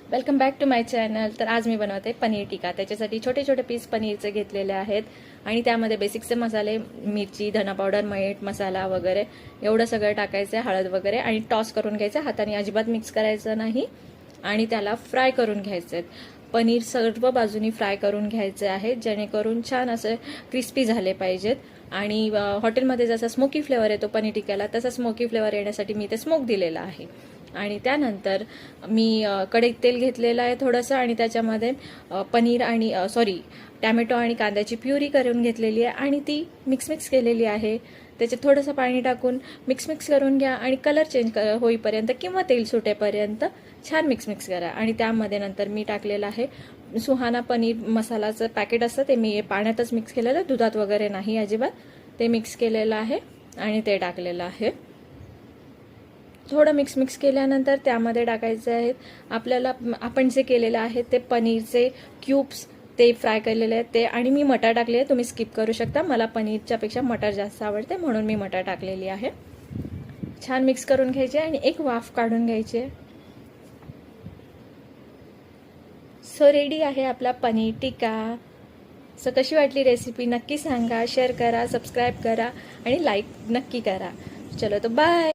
Welcome back to my channel. तर आज मी बनवते पनीर टिक्का. त्याच्यासाठी छोटे छोटे पीस पनीरचे घेतलेले आहेत आणि त्यामध्ये बेसिकचे मसाले मिरची, धना पावडर, मीठ, मसाला वगैरे एवढं सगळं टाकायचं, हळद वगैरे आणि टॉस करून घ्यायचं. हाताने अजिबात मिक्स करायचं नाही आणि त्याला फ्राय करून घ्यायचे. पनीर सर्व बाजूनी फ्राय करून घ्यायचे आहे जेणेकरून छान असे क्रिस्पी झाले पाहिजेत. आणि हॉटेलमध्ये जसा स्मोकी फ्लेवर येतो पनीर टिक्क्याला तसा स्मोकी फ्लेवर येण्यासाठी मी ते स्मोक दिलेला आहे. आणि त्यानंतर मी कढईत तेल घेतलेलं आहे थोडंसं आणि त्याच्यामध्ये पनीर आणि टॅमॅटो आणि कांद्याची प्युरी करून घेतलेली आहे आणि ती मिक्स केलेली आहे. त्याच्यात थोडंसं पाणी टाकून मिक्स करून घ्या आणि कलर चेंज होईपर्यंत किंवा तेल सुटेपर्यंत छान मिक्स करा. आणि त्यामध्ये नंतर मी टाकलेलं आहे सुहाना पनीर मसालाचं पॅकेट असतं, ते मी पाण्यातच मिक्स केलेलं, दुधात वगैरे नाही अजिबात. ते मिक्स केलेलं आहे आणि ते टाकलेलं आहे. थोडं मिक्स केल्यानंतर त्यामध्ये टाकायचे आहेत आपल्याला आपण जे केलेलं आहे ते पनीरचे क्यूब्स, ते फ्राय केलेले आहेत ते. आणि मी मटर टाकले आहे, तुम्ही स्किप करू शकता. मला पनीरच्या पेक्षा मटर जास्त आवडते म्हणून मी मटर टाकलेली आहे. छान मिक्स करून घ्यायचे आणि एक वाफ काढून घ्यायची. सो रेडी आहे आपला पनीर टिक्का. सो कशी वाटली रेसिपी नक्की सांगा, शेअर करा, सबस्क्राईब करा आणि लाईक नक्की करा. चलो तो बाय.